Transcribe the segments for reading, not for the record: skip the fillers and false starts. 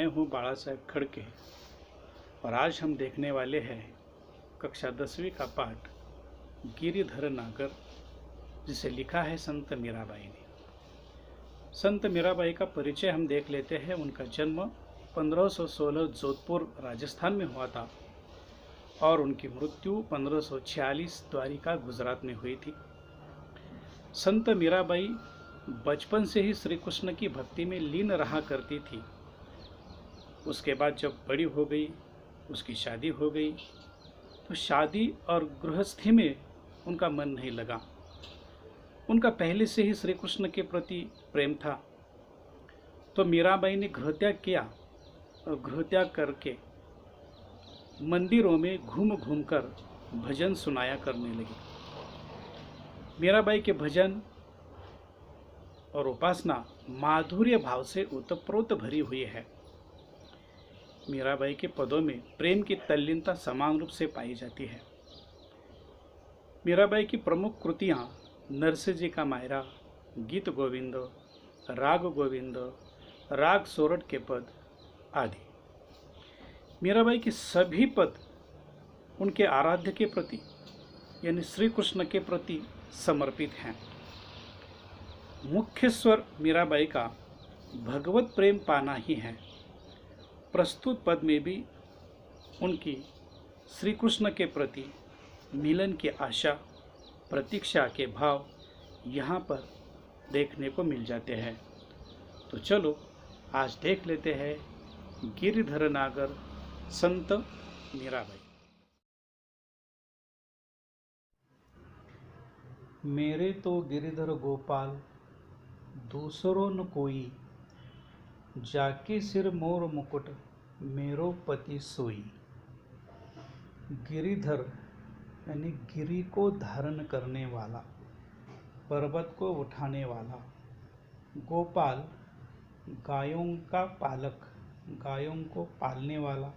मैं हूं बाला साहेब खड़के और आज हम देखने वाले हैं कक्षा 10वीं का पाठ गिरिधर नागर, जिसे लिखा है संत मीराबाई ने। संत मीराबाई का परिचय हम देख लेते हैं। उनका जन्म 1516 जोधपुर राजस्थान में हुआ था और उनकी मृत्यु 1546 द्वारिका गुजरात में हुई थी। संत मीराबाई बचपन से ही श्री कृष्ण की भक्ति में लीन रहा करती थी। उसके बाद जब बड़ी हो गई, उसकी शादी हो गई, तो शादी और गृहस्थी में उनका मन नहीं लगा। उनका पहले से ही श्री कृष्ण के प्रति प्रेम था। तो मीराबाई ने गृहत्याग किया और गृहत्याग करके मंदिरों में घूम घूम कर भजन सुनाया करने लगी। मीराबाई के भजन और उपासना माधुर्य भाव से ओतप्रोत भरी हुई है। मीराबाई के पदों में प्रेम की तल्लीनता समान रूप से पाई जाती है। मीराबाई की प्रमुख कृतियाँ नरसिंह जी का मायरा, गीत गोविंद, राग गोविंद, राग सोरठ के पद आदि। मीराबाई के सभी पद उनके आराध्य के प्रति यानी श्री कृष्ण के प्रति समर्पित हैं। मुख्य स्वर मीराबाई का भगवत प्रेम पाना ही है। प्रस्तुत पद में भी उनकी श्री कृष्ण के प्रति मिलन की आशा, प्रतीक्षा के भाव यहाँ पर देखने को मिल जाते हैं। तो चलो आज देख लेते हैं गिरिधर नागर संत मीराबाई। मेरे तो गिरिधर गोपाल दूसरो न कोई, जाके सिर मोर मुकुट मेरो पति सोई। गिरिधर यानी गिरी को धारण करने वाला, पर्वत को उठाने वाला, गोपाल गायों का पालक, गायों को पालने वाला।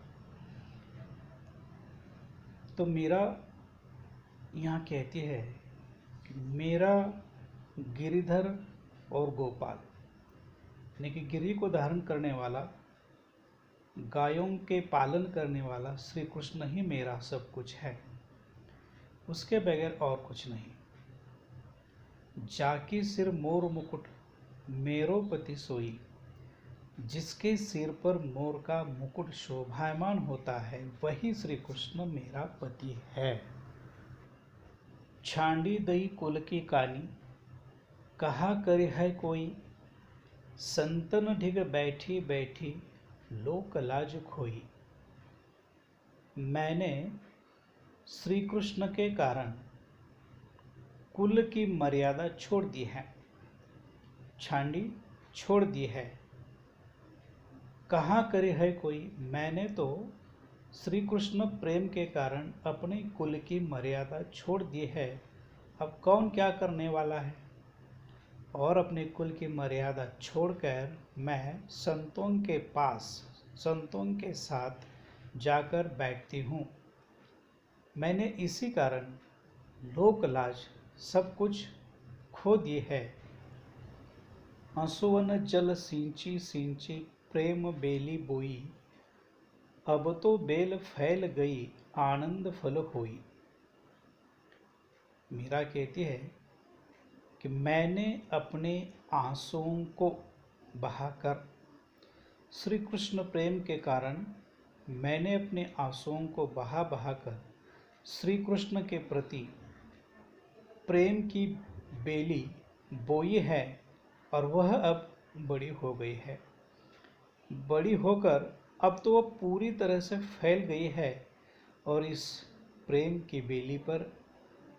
तो मीरा यहाँ कहती है कि मेरा गिरिधर और गोपाल यानी कि गिरी को धारण करने वाला, गायों के पालन करने वाला श्री कृष्ण ही मेरा सब कुछ है, उसके बगैर और कुछ नहीं। जाकी सिर मोर मुकुट मेरो पति सोई, जिसके सिर पर मोर का मुकुट शोभायमान होता है वही श्री कृष्ण मेरा पति है। छांडी दई कुल की कानी, कहा करे है कोई, संतन ढिग बैठी बैठी लोक लाज खोई। मैंने श्री कृष्ण के कारण कुल की मर्यादा छोड़ दी है, छांडी छोड़ दी है। कहाँ करे है कोई, मैंने तो श्री कृष्ण प्रेम के कारण अपने कुल की मर्यादा छोड़ दी है। अब कौन क्या करने वाला है। और अपने कुल की मर्यादा छोड़कर मैं संतों के पास, संतों के साथ जाकर बैठती हूँ। मैंने इसी कारण लोक लाज सब कुछ खो दी है। आंसुअन जल सींची सींची प्रेम बेली बोई, अब तो बेल फैल गई आनंद फल होई। मीरा कहती है कि मैंने अपने आंसुओं को बहाकर, श्री कृष्ण प्रेम के कारण मैंने अपने आंसुओं को बहा बहाकर श्री कृष्ण के प्रति प्रेम की बेली बोई है और वह अब बड़ी हो गई है। बड़ी होकर अब तो वह पूरी तरह से फैल गई है और इस प्रेम की बेली पर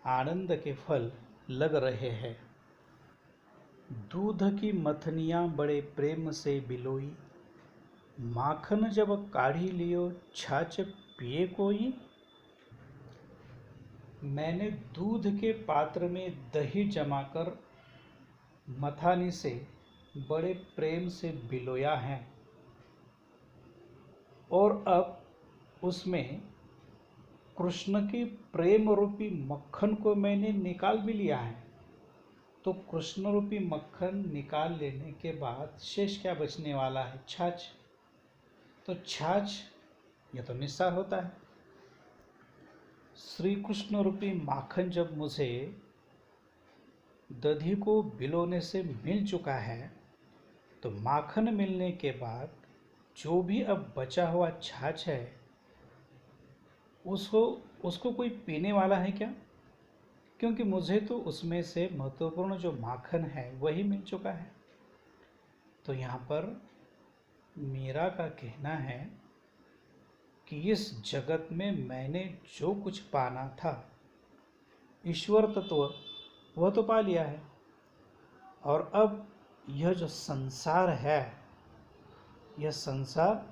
आनंद के फल लग रहे हैं। दूध की मथनियाँ बड़े प्रेम से बिलोई, माखन जब काढ़ी लियो छाछ पिए कोई। मैंने दूध के पात्र में दही जमाकर मथानी से बड़े प्रेम से बिलोया है और अब उसमें कृष्ण के प्रेम रूपी मक्खन को मैंने निकाल भी लिया है। तो कृष्ण रूपी मक्खन निकाल लेने के बाद शेष क्या बचने वाला है, छाछ। तो छाछ यह तो निस्सार होता है। श्री कृष्ण रूपी माखन जब मुझे दधी को भिगोने से मिल चुका है, तो माखन मिलने के बाद जो भी अब बचा हुआ छाछ है उसको उसको कोई पीने वाला है क्या? क्योंकि मुझे तो उसमें से महत्वपूर्ण जो माखन है वही मिल चुका है। तो यहाँ पर मीरा का कहना है कि इस जगत में मैंने जो कुछ पाना था, ईश्वर तत्व, वह तो पा लिया है। और अब यह जो संसार है, यह संसार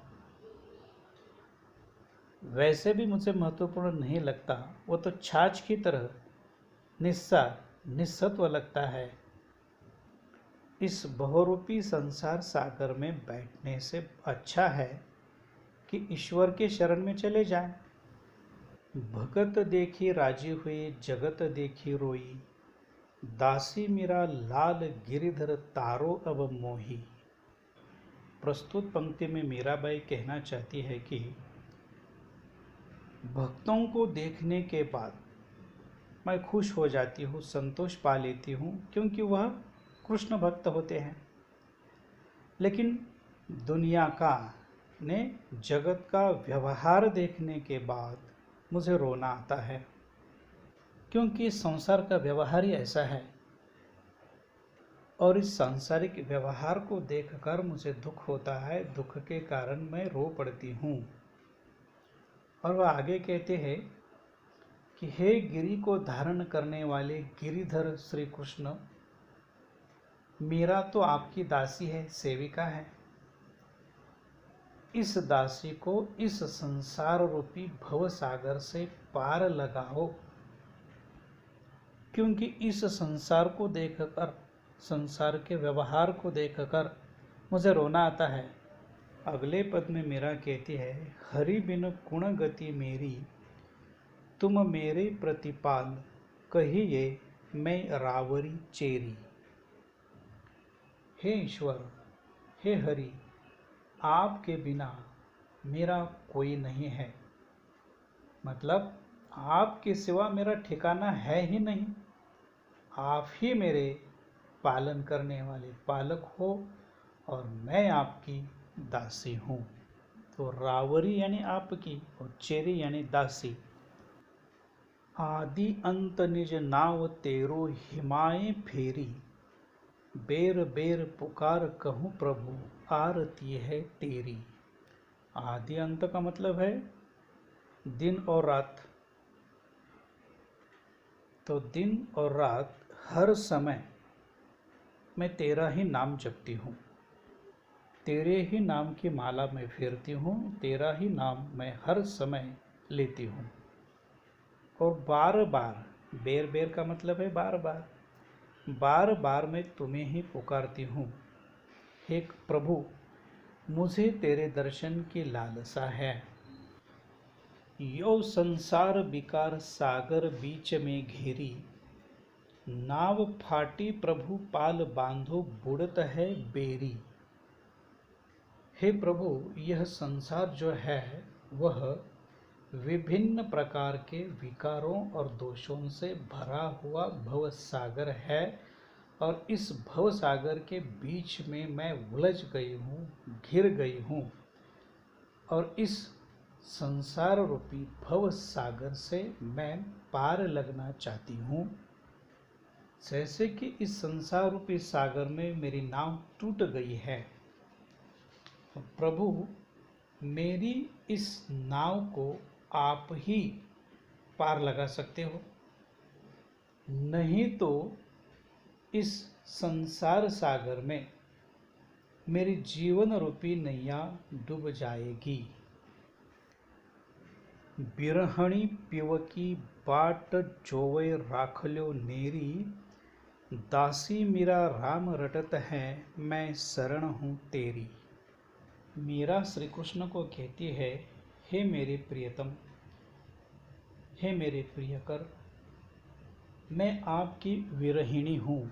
वैसे भी मुझे महत्वपूर्ण नहीं लगता, वो तो छाछ की तरह निस्सार निस्सत्व लगता है। इस बहुरूपी संसार सागर में बैठने से अच्छा है कि ईश्वर के शरण में चले जाएं। भगत देखी राजी हुई, जगत देखी रोई, दासी मीरा लाल गिरिधर तारो अब मोही। प्रस्तुत पंक्ति में मीराबाई कहना चाहती है कि भक्तों को देखने के बाद मैं खुश हो जाती हूँ, संतोष पा लेती हूँ, क्योंकि वह कृष्ण भक्त होते हैं। लेकिन दुनिया का ने जगत का व्यवहार देखने के बाद मुझे रोना आता है, क्योंकि संसार का व्यवहार ही ऐसा है। और इस सांसारिक व्यवहार को देखकर मुझे दुख होता है, दुख के कारण मैं रो पड़ती हूँ। और वह आगे कहते हैं कि हे गिरि को धारण करने वाले गिरिधर श्री कृष्ण, मीरा तो आपकी दासी है, सेविका है। इस दासी को इस संसार रूपी भव सागर से पार लगाओ, क्योंकि इस संसार को देखकर, संसार के व्यवहार को देखकर मुझे रोना आता है। अगले पद में मीरा कहती है, हरि बिन गुण गति मेरी, तुम मेरे प्रतिपाल, कहिए मैं रावरी चेरी। हे ईश्वर, हे हरि, आपके बिना मेरा कोई नहीं है। मतलब आपके सिवा मेरा ठिकाना है ही नहीं। आप ही मेरे पालन करने वाले पालक हो और मैं आपकी दासी हूँ। तो रावरी यानी आपकी और चेरी यानी दासी। आदि अंत निज नाव तेरो हिमाए फेरी, बेर बेर पुकार कहूँ प्रभु आरती है तेरी। आदि अंत का मतलब है दिन और रात। तो दिन और रात हर समय मैं तेरा ही नाम जपती हूँ, तेरे ही नाम की माला में फेरती हूँ, तेरा ही नाम मैं हर समय लेती हूँ। और बार बार, बेर बेर का मतलब है बार बार, बार बार मैं तुम्हें ही पुकारती हूँ। हे प्रभु, मुझे तेरे दर्शन की लालसा है। यो संसार विकार सागर बीच में घेरी, नाव फाटी प्रभु पाल बांधो बुड़त है बेरी। हे प्रभु, यह संसार जो है वह विभिन्न प्रकार के विकारों और दोषों से भरा हुआ भव सागर है, और इस भव सागर के बीच में मैं उलझ गई हूँ, घिर गई हूँ। और इस संसार रूपी भव सागर से मैं पार लगना चाहती हूँ। जैसे कि इस संसार रूपी सागर में मेरी नाव टूट गई है, प्रभु मेरी इस नाव को आप ही पार लगा सकते हो, नहीं तो इस संसार सागर में मेरी जीवन रूपी नैया डूब जाएगी। बिरहणी पिवकी बाट जोवे राखल्यो नेरी, दासी मीरा राम रटत है मैं शरण हूँ तेरी। मीरा श्री कृष्ण को कहती है, हे मेरे प्रियतम, हे मेरे प्रियकर, मैं आपकी विरहिणी हूँ।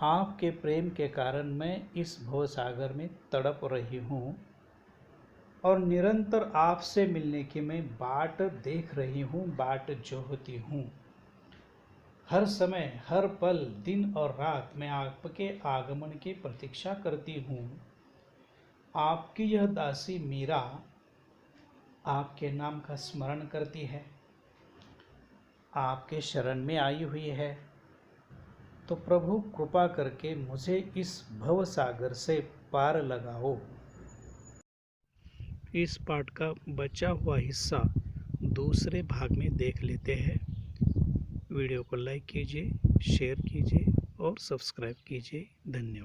आपके प्रेम के कारण मैं इस भवसागर में तड़प रही हूँ। और निरंतर आपसे मिलने की मैं बाट देख रही हूँ, बाट जोहती हूँ। हर समय, हर पल, दिन और रात मैं आपके आगमन की प्रतीक्षा करती हूँ। आपकी यह दासी मीरा आपके नाम का स्मरण करती है, आपके शरण में आई हुई है। तो प्रभु कृपा करके मुझे इस भव सागर से पार लगाओ। इस पाठ का बचा हुआ हिस्सा दूसरे भाग में देख लेते हैं। वीडियो को लाइक कीजिए, शेयर कीजिए और सब्सक्राइब कीजिए। धन्यवाद।